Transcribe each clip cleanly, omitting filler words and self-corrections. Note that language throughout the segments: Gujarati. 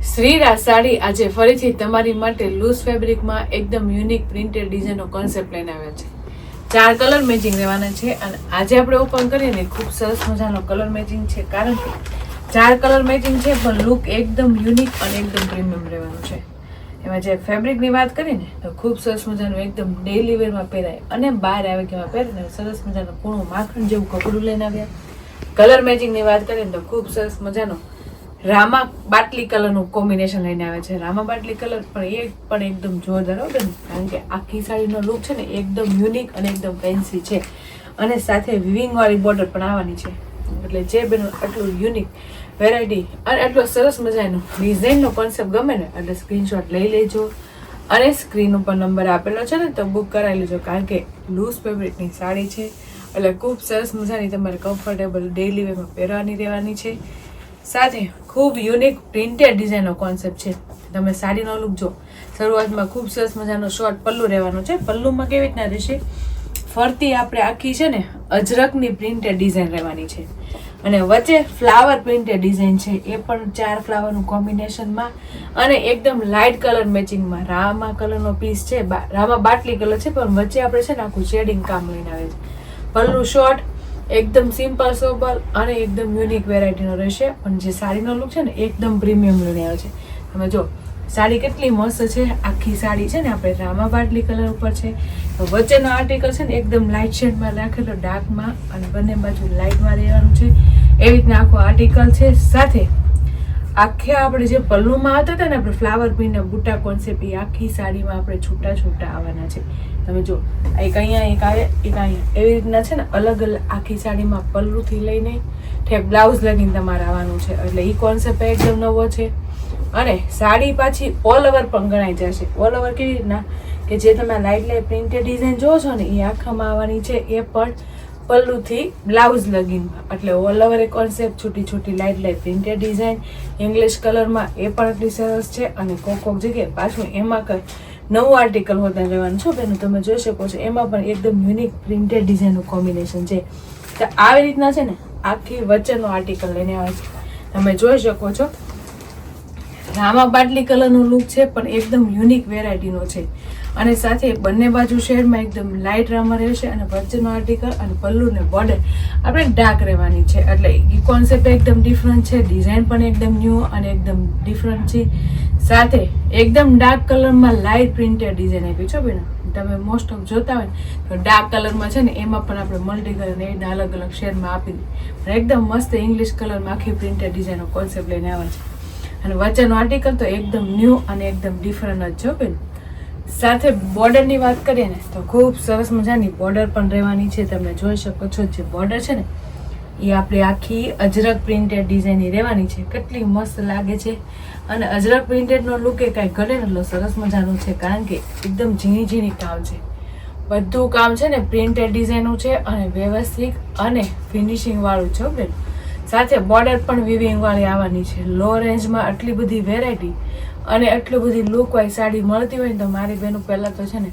શ્રીરાજ સાડી આજે ફરીથી તમારી માટે લૂઝ ફેબ્રિકમાં એકદમ યુનિક પ્રિન્ટેડ ડિઝાઇનનો કોન્સેપ્ટ લઈને આવ્યા છે. 4 કલર મેચિંગ રહેવાના છે અને આજે આપણે ઓપન કરીને ખૂબ સરસ મજાનો કલર મેચિંગ છે, કારણ કે 4 કલર મેચિંગ છે પણ લુક એકદમ યુનિક અને એકદમ પ્રીમિયમ રહેવાનું છે. એમાં જે ફેબ્રિકની વાત કરીને તો ખૂબ સરસ મજાનું એકદમ ડેઇલી વેરમાં પહેરાય અને બહાર આવે કે એમાં પહેરીને સરસ મજાનું પૂર્ણ માખણ જેવું કપડું લઈને આવ્યા. કલર મેચિંગની વાત કરીએ તો ખૂબ સરસ મજાનો રામા બાટલી કલરનું કોમ્બિનેશન લઈને આવે છે. રામા બાટલી કલર પણ એકદમ જોરદાર હોતો ને, કારણ કે આખી સાડીનો લુક છે ને એકદમ યુનિક અને એકદમ ફેન્સી છે અને સાથે વિવિંગ વાળી બોર્ડર પણ આવવાની છે. એટલે જે બેનો આટલું યુનિક વેરાયટી અને આટલો સરસ મજાનો ડિઝાઇનનો કોન્સેપ્ટ ગમે ને એટલે સ્ક્રીનશોટ લઈ લેજો અને સ્ક્રીન ઉપર નંબર આપેલો છે ને તો બુક કરાવી લેજો, કારણ કે લૂઝ ફેબ્રિકની સાડી છે એટલે ખૂબ સરસ મજાની તમારે કમ્ફર્ટેબલ ડેઇલી વેરમાં પહેરવાની રહેવાની છે. સાથે ખૂબ યુનિક પ્રિન્ટેડ ડિઝાઇનનો કોન્સેપ્ટ છે. તમે સાડીનો લુક જો, શરૂઆતમાં ખૂબ સરસ મજાનો શોર્ટ પલ્લુ રહેવાનો છે. પલ્લુમાં કેવી રીતના રહેશે, ફરતી આપણે આખી છે ને અજરકની પ્રિન્ટેડ ડિઝાઇન રહેવાની છે અને વચ્ચે ફ્લાવર પ્રિન્ટેડ ડિઝાઇન છે, એ પણ 4 ફ્લાવરનું કોમ્બિનેશનમાં અને એકદમ લાઇટ કલર મેચિંગમાં. રામા કલરનો પીસ છે, રામા બાટલી કલર છે પણ વચ્ચે આપણે છે ને આખું શેડિંગ કામ લઈને આવે છે. પલ્લુ શોર્ટ એકદમ સિમ્પલ સોબર અને એકદમ યુનિક વેરાયટીનો રહેશે, પણ જે સાડીનો લુક છે ને એકદમ પ્રીમિયમ લઈને આવે છે. તમે જો સાડી કેટલી મસ્ત છે. આખી સાડી છે ને આપણે રામા બાટલી કલર ઉપર છે, તો વચ્ચેનો આર્ટિકલ છે ને એકદમ લાઇટ શેડમાં રાખેલો, ડાર્કમાં અને બંને બાજુ લાઇટમાં રહેવાનું છે. એવી રીતના આખો આર્ટિકલ છે. સાથે આખે આપણે જે પલ્લુમાં આવતા હતા ને આપણે ફ્લાવર પ્રિન્ટના બુટ્ટા કોન્સેપ્ટ, એ આખી સાડીમાં આપણે છૂટા છૂટા આવવાના છે. તમે જો એક અહીંયા એક આવે એક અહીંયા, એવી રીતના છે ને અલગ અલગ આખી સાડીમાં પલ્લુથી લઈને ઠેક બ્લાઉઝ લગીને તમારે આવવાનું છે. એટલે એ કોન્સેપ્ટ એકદમ નવો છે અને સાડી પાછી ઓલ ઓવર પણ ગણાઈ જશે. ઓલ ઓવર કેવી રીતના કે જે તમે લાઇટ પ્રિન્ટેડ ડિઝાઇન જોવો છો ને એ આખામાં આવવાની છે, એ પણ પલ્લુથી બ્લાઉઝ લગીનમાં. એટલે ઓલ ઓવર એ કોન્સેપ્ટ છૂટી છૂટી લાઇટ પ્રિન્ટેડ ડિઝાઇન ઇંગ્લિશ કલરમાં, એ પણ એટલી સરસ છે. અને કોક જગ્યાએ પાછું એમાં કંઈ નવું આર્ટિકલ હોતા રહેવાનું છો બેનું, તમે જોઈ શકો છો. એમાં પણ એકદમ યુનિક પ્રિન્ટેડ ડિઝાઇનનું કોમ્બિનેશન છે. તો આવી રીતના છે ને આખી વચ્ચેનો આર્ટિકલ લઈને આવે છે. તમે જોઈ શકો છો રામા બાટલી કલરનું લુક છે પણ એકદમ યુનિક વેરાયટીનો છે અને સાથે બંને બાજુ શેડમાં એકદમ લાઇટ રામા રહેશે અને વચ્ચેનો આર્ટિકલ અને પલ્લુ ને બોર્ડર આપણે ડાર્ક રહેવાની છે. એટલે એ કોન્સેપ્ટ એકદમ ડિફરન્ટ છે, ડિઝાઇન પણ એકદમ ન્યૂ અને એકદમ ડિફરન્ટ છે. સાથે એકદમ ડાર્ક કલરમાં લાઇટ પ્રિન્ટેડ ડિઝાઇન આપી છો બેન. તમે મોસ્ટ ઓફ જોતા હોય તો ડાર્ક કલરમાં છે ને એમાં પણ આપણે મલ્ટી કલર ને એના અલગ અલગ શેડમાં આપી દીધી. એકદમ મસ્ત ઇંગ્લિશ કલરમાં આખી પ્રિન્ટેડ ડિઝાઇનનો કોન્સેપ્ટ લઈને આવે છે અને વચ્ચેનો આર્ટિકલ તો એકદમ ન્યૂ અને એકદમ ડિફરન્ટ જ છો બેન. સાથે બોર્ડરની વાત કરીએ ને તો ખૂબ સરસ મજાની બોર્ડર પણ રહેવાની છે. તમે જોઈ શકો છો જે બોર્ડર છે ને એ આપણે આખી અજરક પ્રિન્ટેડ ડિઝાઇનની રહેવાની છે. કેટલી મસ્ત લાગે છે અને અજરક પ્રિન્ટેડનો લુક એ કાંઈ ઘટે એટલો સરસ મજાનું છે, કારણ કે એકદમ ઝીણી ઝીણી કામ છે. બધું કામ છે ને પ્રિન્ટેડ ડિઝાઇનનું છે અને વ્યવસ્થિત અને ફિનિશિંગ વાળું છે બેન. સાથે બોર્ડર પણ વિવિંગ વાળી આવવાની છે. લો રેન્જમાં આટલી બધી વેરાયટી અને આટલી બધી લુક વાળી સાડી મળતી હોય ને તો મારી બહેનો પહેલાં તો છે ને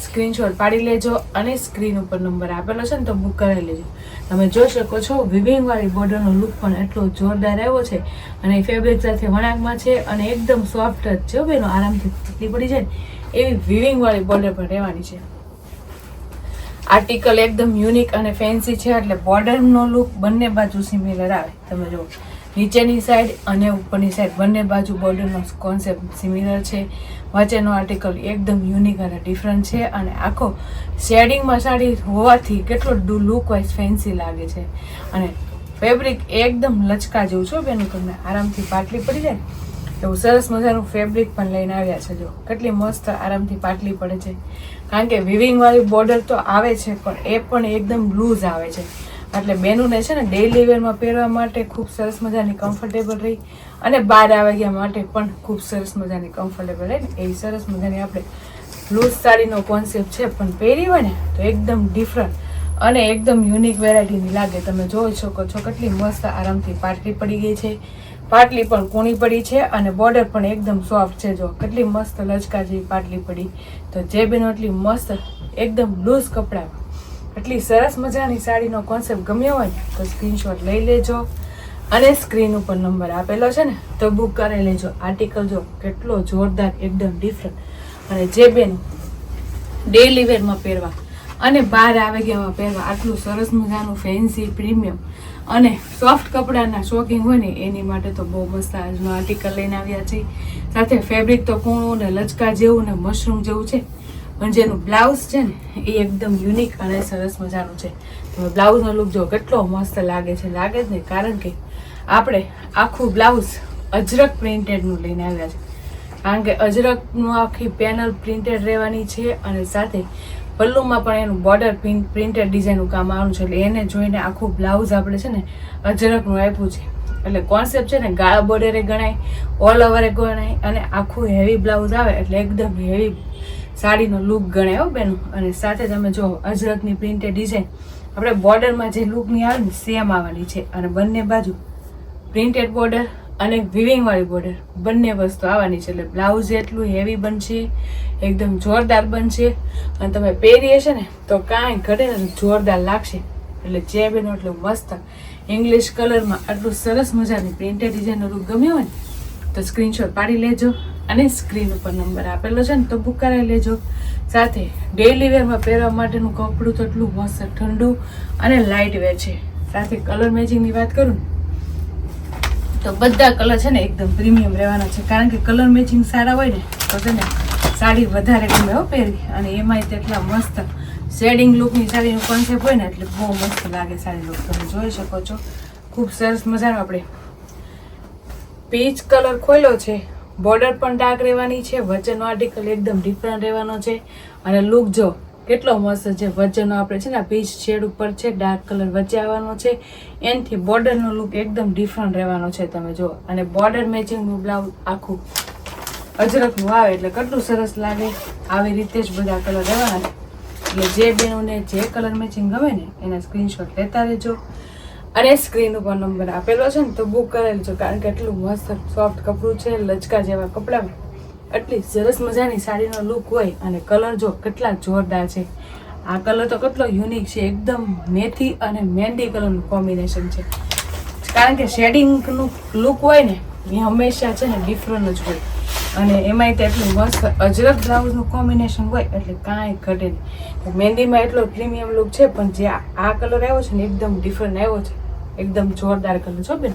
સ્ક્રીનશોટ પાડી લેજો અને સ્ક્રીન ઉપર નંબર આપેલો છે ને તો બુક કરાવી લેજો. તમે જોઈ શકો છો વિવિંગ વાળી બોર્ડરનો લુક પણ એટલો જોરદાર આવ્યો છે અને ફેબ્રિક સાથે વણાકમાં છે અને એકદમ સોફ્ટ જ છે બેનો, આરામથી પતલી પડી જાય ને એવી વિવિંગ વાળી બોર્ડર પણ રહેવાની છે. આર્ટિકલ એકદમ યુનિક અને ફેન્સી છે એટલે બોર્ડરનો લુક બંને બાજુ સિમિલર આવે. તમે જુઓ નીચેની સાઈડ અને ઉપરની સાઈડ બંને બાજુ બોર્ડરનો કોન્સેપ્ટ સિમિલર છે. વચ્ચેનો આર્ટિકલ એકદમ યુનિક અને ડિફરન્ટ છે અને આખો શેડિંગમાં સાડી હોવાથી કેટલો લુક વાઇઝ ફેન્સી લાગે છે અને ફેબ્રિક એકદમ લચકા જેવું છો બેનું, તમને આરામથી પાટલી પડી જાય એવું સરસ મજાનું ફેબ્રિક પણ લઈને આવ્યા છે. જો કેટલી મસ્ત આરામથી પાટલી પડે છે, કારણ કે વિવિંગ વાળી બોર્ડર તો આવે છે પણ એ પણ એકદમ લૂઝ આવે છે. એટલે બેનુને છે ને ડેઇલી વેરમાં પહેરવા માટે ખૂબ સરસ મજાની કમ્ફર્ટેબલ રહી અને બહાર આવી ગયા માટે પણ ખૂબ સરસ મજાની કમ્ફર્ટેબલ રહી ને એવી સરસ મજાની આપણે લૂઝ સાડીનો કોન્સેપ્ટ છે, પણ પહેરી હોય ને તો એકદમ ડિફરન્ટ અને એકદમ યુનિક વેરાયટીની લાગે. તમે જોઈ શકો છો કેટલી મસ્ત આરામથી પાટલી પડી ગઈ છે. પાટલી પણ કૂણી પડી છે અને બોર્ડર પણ એકદમ સોફ્ટ છે. જો કેટલી મસ્ત લચકા જેવી પાટલી પડી. તો જે બેનો એટલી મસ્ત એકદમ લૂઝ કપડામાં એટલી સરસ મજાની સાડીનો કોન્સેપ્ટ ગમ્યો હોય ને તો સ્ક્રીનશોટ લઈ લેજો અને સ્ક્રીન ઉપર નંબર આપેલો છે ને, તો બુક કરી લેજો. આર્ટિકલ જો કેટલો જોરદાર, એકદમ ડિફરન્ટ. અને જે બેન ડેલી વેરમાં પહેરવા અને બહાર આવે ગયામાં પહેરવા આટલું સરસ મજાનું ફેન્સી પ્રીમિયમ અને સોફ્ટ કપડાના શોખીન હોય ને એની માટે તો બહુ મસ્ત આજનો આર્ટિકલ લઈને આવ્યા છે. સાથે ફેબ્રિક તો કૂણું ને લચકા જેવું ને મશરૂમ જેવું છે, પણ જેનું બ્લાઉઝ છે ને એ એકદમ યુનિક અને સરસ મજાનું છે. તમે બ્લાઉઝનો લુક જો કેટલો મસ્ત લાગે છે, લાગે જ નહીં, કારણ કે આપણે આખું બ્લાઉઝ અજરક પ્રિન્ટેડનું લઈને આવ્યા છે. કારણ કે અજરકનું આખી પેનલ પ્રિન્ટેડ રહેવાની છે અને સાથે પલ્લુમાં પણ એનું બોર્ડર પ્રિન્ટેડ ડિઝાઇનનું કામ આવવાનું છે. એટલે એને જોઈને આખું બ્લાઉઝ આપણે છે ને અજરકનું આપ્યું છે. એટલે કોન્સેપ્ટ છે ને ગાળા બોર્ડરે ગણાય, ઓલ ઓવરે ગણાય અને આખું હેવી બ્લાઉઝ આવે એટલે એકદમ હેવી સાડીનો લુક ગણાય હો બેનો. અને સાથે તમે જો અજરકની પ્રિન્ટેડ ડિઝાઇન આપણે બોર્ડરમાં જે લુકની આવે ને સેમ આવવાની છે. અને બંને બાજુ પ્રિન્ટેડ બોર્ડર અને વિવિંગ વાળી બોર્ડર બંને વસ્તુ આવવાની છે. એટલે બ્લાઉઝ એટલું હેવી બનશે, એકદમ જોરદાર બનશે. અને તમે પહેરીએ છે ને તો કાંઈ ઘટે ને જોરદાર લાગશે. એટલે જે બેનો એટલું મસ્ત ઇંગ્લિશ કલરમાં આટલું સરસ મજાની પ્રિન્ટેડ ડિઝાઇનનો લુક ગમ્યો હોય ને તો સ્ક્રીનશોટ પાડી લેજો. અને સ્ક્રીન ઉપર નંબર આપેલો છે ને તો બુક કરાવી લેજો. સાથે ડેઈલી વેરમાં પહેરવા માટેનું કપડું તો એટલું મસ્ત ઠંડુ અને લાઇટ વેર છે. સાથે કલર મેચિંગની વાત કરું ને તો બધા કલર છે ને એકદમ પ્રીમિયમ રહેવાના છે. કારણ કે કલર મેચિંગ સારા હોય ને તો છે ને સાડી વધારે ગમે હો પહેરવી. અને એમાંય તેટલા મસ્ત શેડિંગ લુકની સાડીનું કોન્સેપ્ટ હોય ને એટલે બહુ મસ્ત લાગે સાડી લુક. તમે જોઈ શકો છો ખૂબ સરસ મજાનો આપણે પીચ કલર ખોલ્યો છે. બોર્ડર પણ ડાર્ક રહેવાની છે, વચ્ચેનો આર્ટિકલ એકદમ ડિફરન્ટ રહેવાનો છે. અને લુક જો કેટલો મસ્ત છે. વચ્ચેનો આપણે છે ને પીચ શેડ ઉપર છે, ડાર્ક કલર વચ્ચે આવવાનો છે. એનાથી બોર્ડરનો લુક એકદમ ડિફરન્ટ રહેવાનો છે. તમે જો અને બોર્ડર મેચિંગનું બ્લાઉઝ આખું અજરકનું આવે એટલે કેટલું સરસ લાગે. આવી રીતે જ બધા કલર રહેવાના છે. એટલે જે બેનોને જે કલર મેચિંગ ગમે ને એના સ્ક્રીનશોટ લેતા રહેજો. અને સ્ક્રીન ઉપર નંબર આપેલો છે ને તો બુક કરેલ છે. કારણ કે એટલું મસ્ત સોફ્ટ કપડું છે, લચકા જેવા કપડામાં એટલી સરસ મજાની સાડીનો લુક હોય. અને કલર જો કેટલા જોરદાર છે. આ કલર તો કેટલો યુનિક છે, એકદમ મેથી અને મહેંદી કલરનું કોમ્બિનેશન છે. કારણ કે શેડિંગનું લુક હોય ને એ હંમેશા છે ને ડિફરન્ટ જ હોય. અને એમાંય તો એટલું મસ્ત અજરક બ્લાઉઝનું કોમ્બિનેશન હોય એટલે કાંઈ ઘટે નહીં. મહેંદીમાં એટલો પ્રીમિયમ લુક છે, પણ જે આ કલર આવ્યો છે ને એકદમ ડિફરન્ટ આવ્યો છે, એકદમ જોરદાર કલર છો બેન.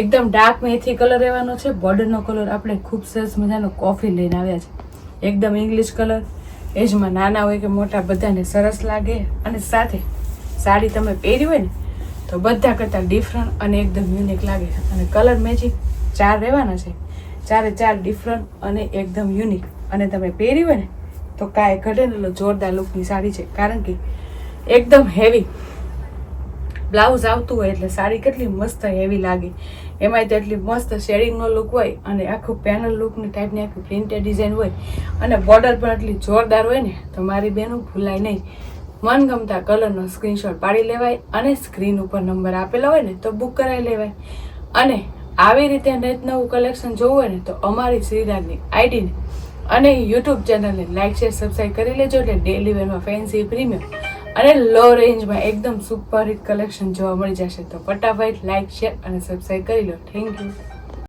એકદમ ડાર્ક મેથી કલર રહેવાનો છે. બોર્ડરનો કલર આપણે ખૂબ સરસ મજાનો કોફી લઈને આવ્યા છે. એકદમ ઇંગ્લિશ કલર, એજમાં નાના હોય કે મોટા બધાને સરસ લાગે. અને સાથે સાડી તમે પહેરી હોય ને તો બધા કરતાં ડિફરન્ટ અને એકદમ યુનિક લાગે. અને કલર મેચિંગ 4 રહેવાના છે, 4 ડિફરન્ટ અને એકદમ યુનિક. અને તમે પહેરી હોય ને તો કાંઈ ઘટે ને જોરદાર લુકની સાડી છે. કારણ કે એકદમ હેવી બ્લાઉઝ આવતું હોય એટલે સાડી કેટલી મસ્ત હેવી લાગે. એમાંય તો એટલી મસ્ત શેડિંગનો લુક હોય અને આખું પેનલ લુકની ટાઈપની આખી પ્રિન્ટેડ ડિઝાઇન હોય. અને બોર્ડર પણ એટલી જોરદાર હોય ને તો મારી બહેનું ભૂલાય નહીં. મનગમતા કલરનો સ્ક્રીનશોટ પાડી લેવાય અને સ્ક્રીન ઉપર નંબર આપેલો હોય ને તો બુક કરાવી લેવાય. અને આવી રીતે નેટ નવું કલેક્શન જોવું હોય ને તો અમારી શ્રીરાજની આઈડીને અને યુટ્યુબ ચેનલને લાઇક શેર સબસ્ક્રાઈબ કરી લેજો. એટલે ડેલી વેરમાં ફેન્સી પ્રીમિયમ અને લો રેન્જમાં એકદમ સુપર હિટ કલેક્શન જોવા મળી જશે. તો ફટાફટ લાઇક શેર અને સબસ્ક્રાઈબ કરી લો. Thank you.